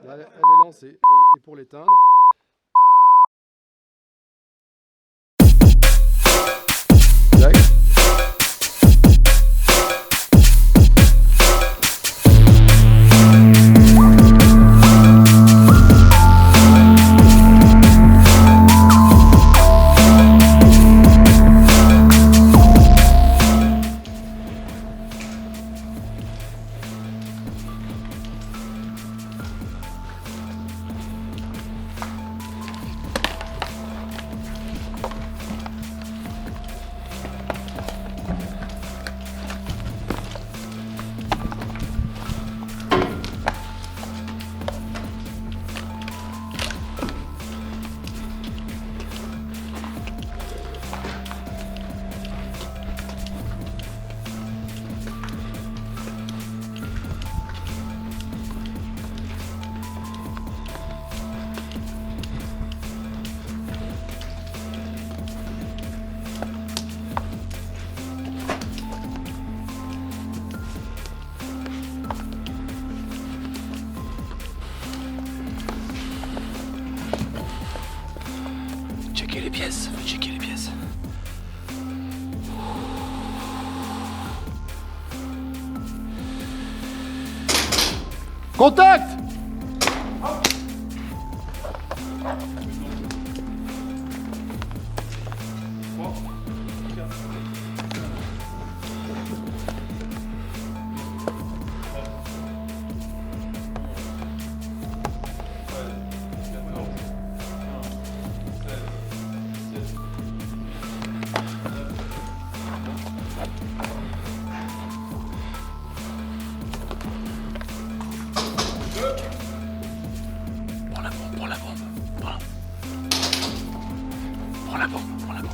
Elle est lancée. Et pour l'éteindre. Jack. Checker les pièces, faut checker les pièces. Contact! Prends la bombe, prends la bombe. Prends la bombe, prends la bombe.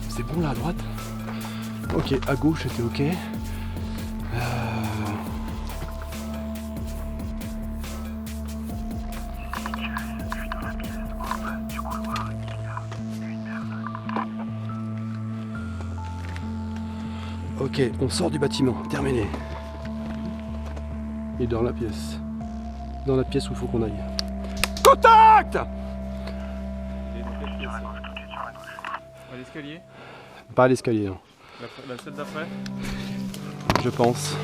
C'est bon là à droite? Ok, à gauche c'était ok. Ok, on sort du bâtiment, terminé. Il est dans la pièce. Dans la pièce où il faut qu'on aille. Contact! À l'escalier. Pas à l'escalier, hein, La celle d'après. je pense.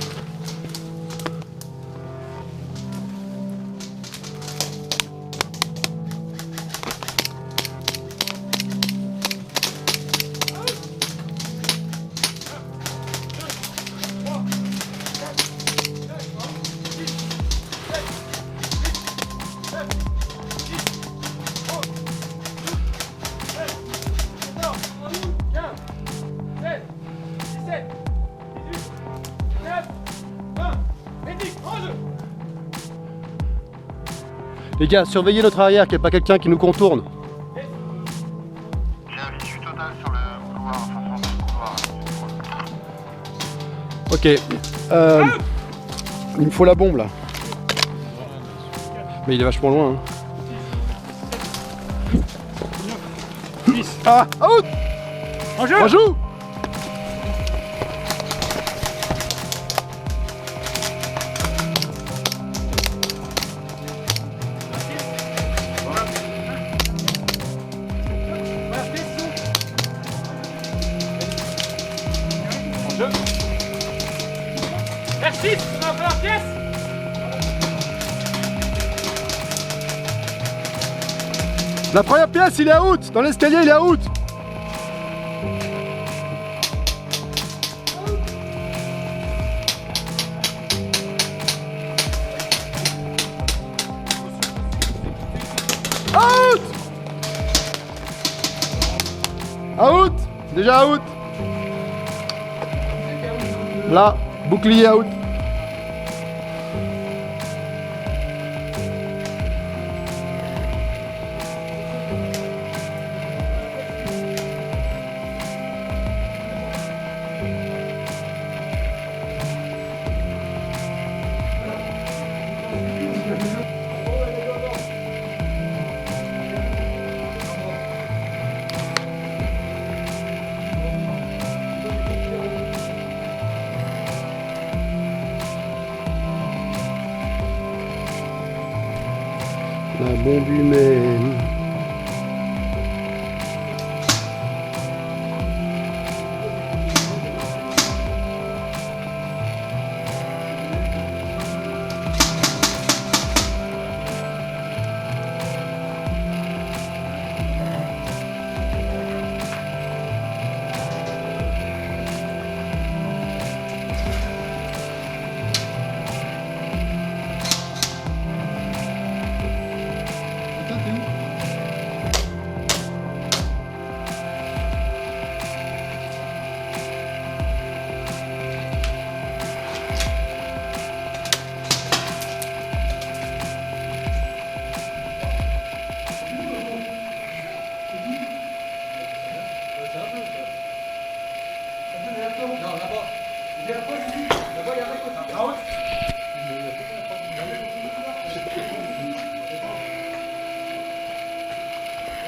Les gars, surveillez notre arrière, qu'il n'y ait pas quelqu'un qui nous contourne. J'ai un visu total sur le couloir, enfin sur le couloir. Ok. Il me faut la bombe là. Mais il est vachement loin. Hein. Ah, out! On joue! Merci, c'est ma première pièce. La première pièce, il est out! Dans l'escalier, il est out! Out! Out! Déjà out! Là, bouclier out! La bombe humaine.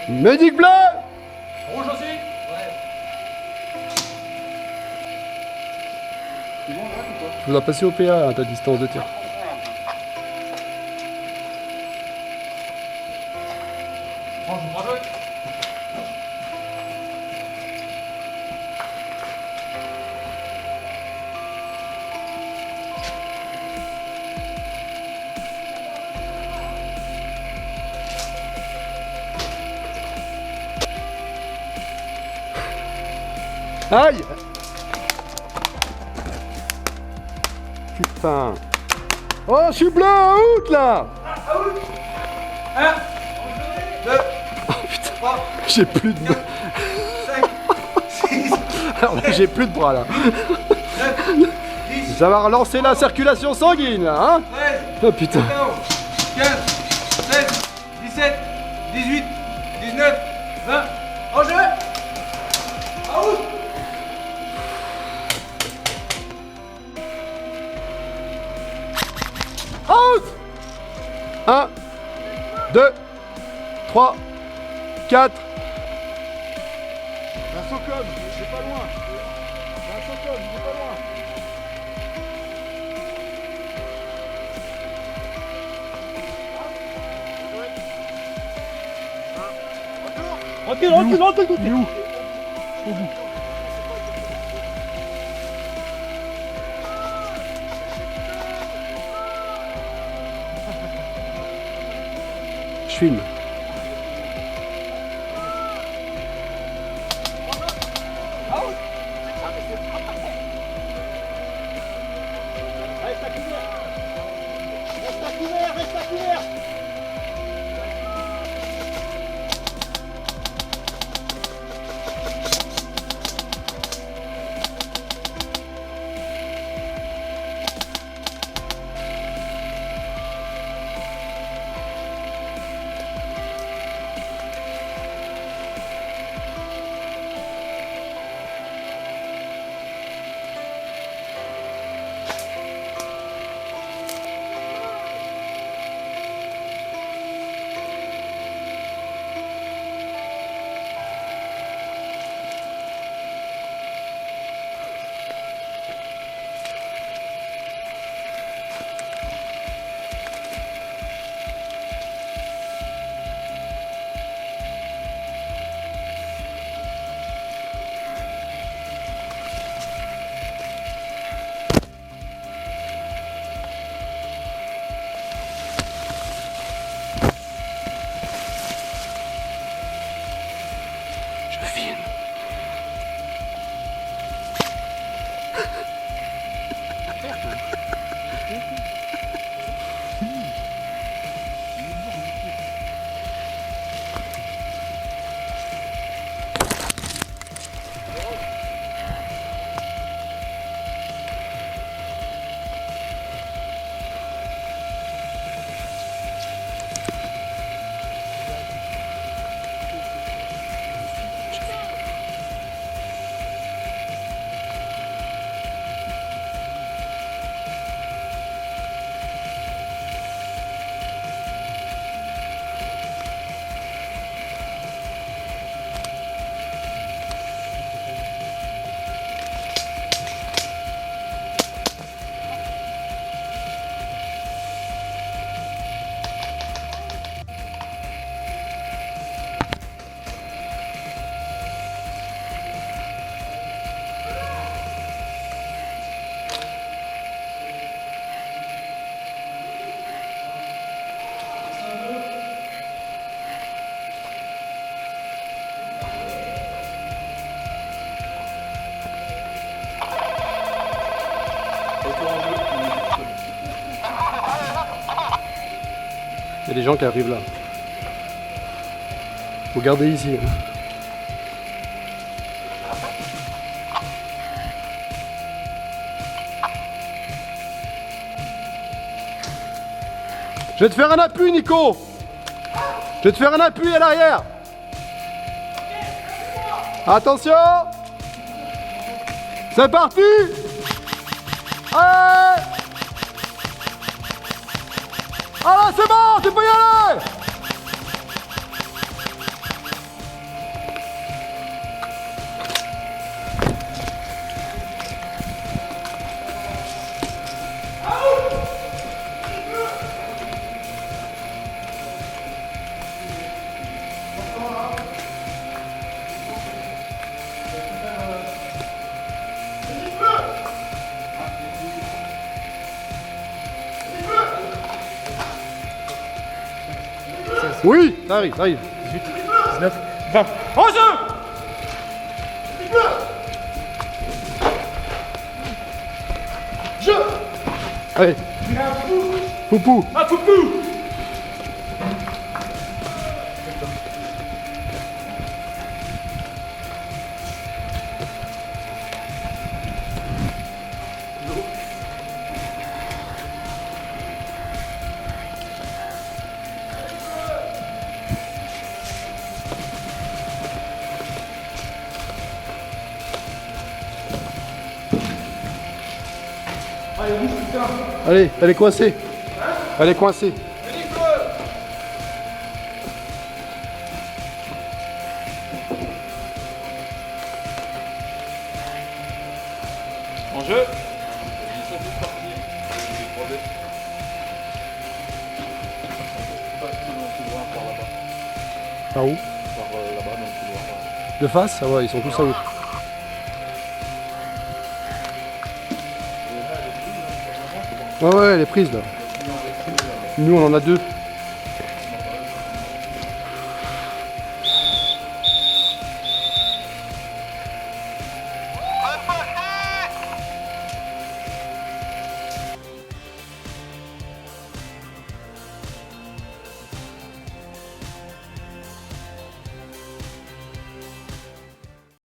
Médic bleu. Rouge aussi. Tu dois passer au PA à ta distance de tir. Orange. Aïe. Putain. Oh, je suis bleu, out là. Oh putain. J'ai plus de... Alors là, j'ai plus de bras là. Ça va relancer la circulation sanguine là, hein. Oh putain. 15, 16, 17, 18, 19, 20. En jeu. Out. Out. 1, 2, 3, 4. Un Socom, il est pas loin. Un Socom, il est pas loin. Recule tout de suite. Je filme. Reste à couvert. Il y a des gens qui arrivent là. Faut garder ici. Hein. Je vais te faire un appui, Nico. Je vais te faire un appui à l'arrière. Attention. C'est parti. Allez. Allez, c'est bon, tu peux y aller. Oui, ça arrive, ça arrive. 18, 19, 20. En jeu. Jeu. Allez. Poupou. Ah, Poupou. Allez, elle est coincée. Elle est coincée. En jeu. Par où? De face? Ah ouais, ils sont tous à haut. Ouais, ouais, elle est prise là. Nous, on en a deux.